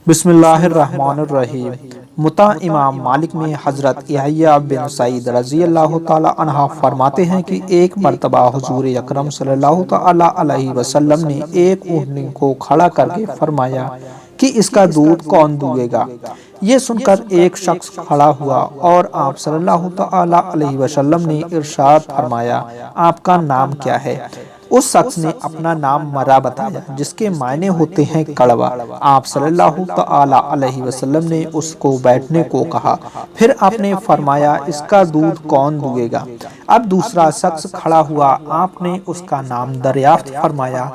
بسم اللہ الرحمن الرحیم۔ متا امام مالک میں حضرت یحییٰ بن سعید رضی اللہ تعالی عنہ فرماتے ہیں کہ ایک مرتبہ حضور اکرم صلی اللہ تعالی علیہ وسلم نے ایک اونٹنی کو کھڑا کر کے فرمایا کہ اس کا دودھ کون دوئے گا۔ یہ سن کر ایک شخص کھڑا ہوا اور آپ صلی اللہ تعالی علیہ وسلم نے ارشاد فرمایا، آپ کا نام کیا ہے؟ اس شخص نے اپنا نام مرا بتایا، جس کے معنی ہوتے ہیں کڑوا۔ آپ صلی اللہ تعالی علیہ وسلم نے اس کو بیٹھنے کو کہا، پھر آپ نے فرمایا، اس کا دودھ کون دوئے گا؟ اب دوسرا شخص کھڑا ہوا، آپ نے اس کا نام دریافت فرمایا۔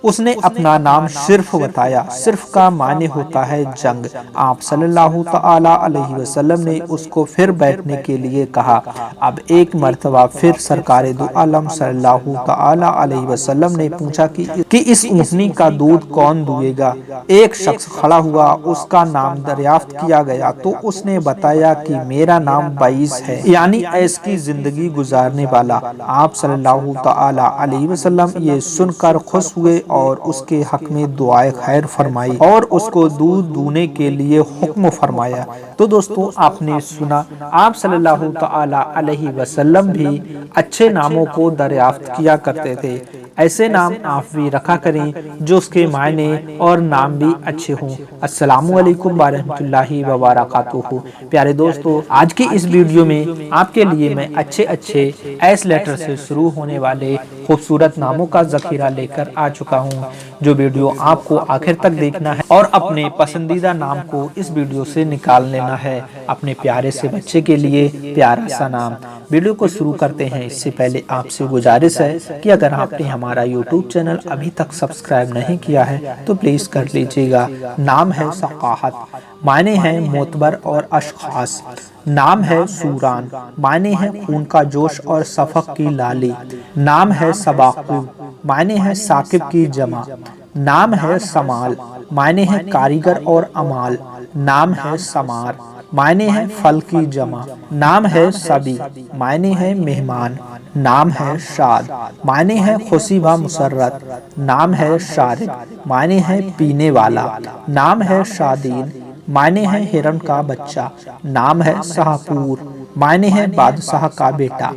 اس نے اپنا نام صرف بتایا۔ صرف کا معنی ہوتا ہے جنگ۔ آپ صلی اللہ تعالی علیہ وسلم نے اس کو پھر بیٹھنے کے لیے کہا۔ اب ایک مرتبہ پھر سرکار دو عالم صلی اللہ تعالی علیہ وسلم نے پوچھا کہ اس اونٹنی کا دودھ کون دوئے گا؟ ایک شخص کھڑا ہوا، اس کا نام دریافت کیا گیا تو اس نے بتایا کہ میرا نام بعیس ہے، یعنی عیش کی زندگی گزارنے والا۔ آپ صلی اللہ تعالی علیہ وسلم یہ سن کر خوش ہوئے اور اس کے حق میں دعائے خیر فرمائی اور اس کو دودھ دونے کے لیے حکم فرمایا۔ تو دوستو، آپ نے سنا، آپ صلی اللہ تعالی علیہ وسلم بھی اچھے ناموں کو دریافت کیا کرتے تھے۔ ایسے نام آپ بھی رکھا کریں جو اس کے معنی اور نام بھی اچھے ہوں۔ السلام علیکم ورحمۃ اللہ وبرکاتہ۔ پیارے دوستو، آج کی اس ویڈیو میں آپ کے لیے میں اچھے ایس لیٹر سے شروع ہونے والے خوبصورت ناموں کا ذخیرہ لے کر آ چکا ہوں، جو ویڈیو آپ کو آخر تک دیکھنا ہے اور اپنے پسندیدہ نام کو اس ویڈیو سے نکال لینا ہے، اپنے پیارے سے بچے کے لیے پیارا سا نام۔ ویڈیو کو شروع کرتے ہیں، اس سے پہلے آپ سے گزارش ہے کہ اگر آپ نے ہمارا یوٹیوب چینل ابھی تک سبسکرائب نہیں کیا ہے تو پلیز کر لیجئے گا۔ نام ہے ثقاحت، معنی ہے معتبر اور اشخاص۔ نام ہے سوران، معنی ہے خون کا جوش اور شفق کی لالی۔ نام ہے سباقو، معنی ہے ثاقب کی جمع۔ نام ہے سمال، معنی ہے کاریگر اور عمال۔ نام ہے سمار، معنی ہے پھل کی جمع۔ نام ہے سبی، معنی ہے مہمان۔ نام ہے شاد، معنی ہے خوشی و مسرت۔ نام ہے شارب، معنی ہے پینے والا۔ نام ہے شادین، معنی ہے ہرن کا بچہ۔ نام ہے شاہپور، معنی ہے بادشاہ کا بیٹا۔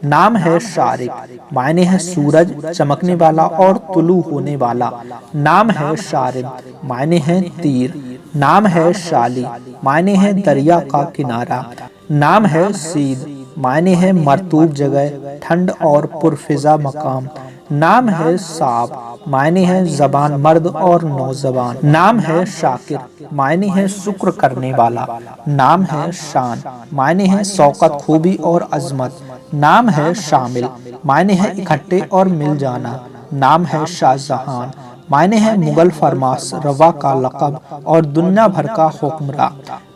نام ہے شارق، معنی ہے سورج چمکنے والا اور طلوع ہونے والا۔ نام ہے شارب، معنی ہے تیر۔ نام ہے شالی، معنی ہے دریا کا کنارہ۔ نام ہے سید، معنی ہے مرطوب جگہ، ٹھنڈ اور پرفضا مقام۔ نام ہے صاب، معنی ہے زبان مرد اور نوزبان۔ نام ہے شاکر، معنی ہے شکر کرنے والا۔ نام ہے شان، معنی ہے شوکت، خوبی اور عظمت۔ نام ہے شامل، معنی ہے اکٹھے اور مل جانا۔ نام ہے شاہجہان، معنی ہے مغل فرماس روا کا لقب اور دنیا بھر کا حکمراں۔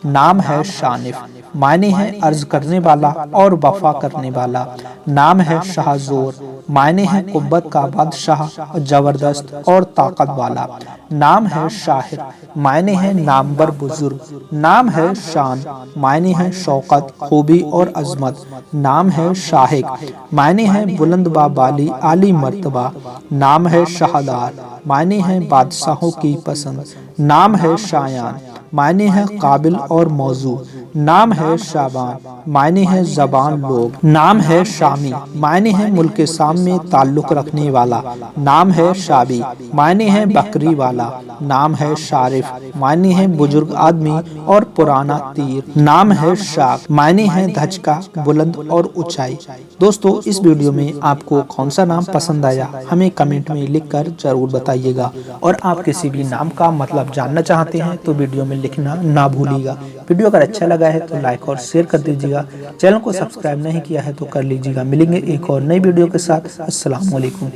نام ہے شانف، معنی ہے عرض کرنے والا اور وفا کرنے والا۔ نام ہے شاہ زور، معنی ہے قوت کا بادشاہ، زبردست اور طاقت والا۔ نام ہے شاہر، معنی ہے نامور بزرگ۔ نام ہے شان، معنی ہے شوکت، خوبی اور عظمت۔ نام ہے شاہق، معنی ہے بلند و بالی عالی مرتبہ۔ نام ہے شاہدار، معنی ہے بادشاہوں کی پسند۔ نام ہے شایان، معنی ہے قابل اور موضوع۔ نام ہے شابان، معنی ہے زبان لوگ۔ نام ہے شامی، معنی ہے ملک شام میں تعلق رکھنے والا۔ نام ہے شابی، معنی ہے بکری والا۔ نام ہے شارف، معنی ہے بزرگ آدمی اور پرانا تیر۔ نام ہے شاک، معنی ہے دھچکا، بلند اور اونچائی۔ دوستو، اس ویڈیو میں آپ کو کون سا نام پسند آیا ہمیں کمنٹ میں لکھ کر ضرور بتائیے گا، اور آپ کسی بھی نام کا مطلب جاننا چاہتے ہیں تو ویڈیو میں لکھنا نہ بھولیے گا۔ ویڈیو اگر اچھا لگا ہے تو لائک اور شیئر کر دیجیے گا۔ چینل کو سبسکرائب نہیں کیا ہے تو کر لیجیے گا۔ ملیں گے ایک اور نئی ویڈیو کے ساتھ۔ السلام علیکم۔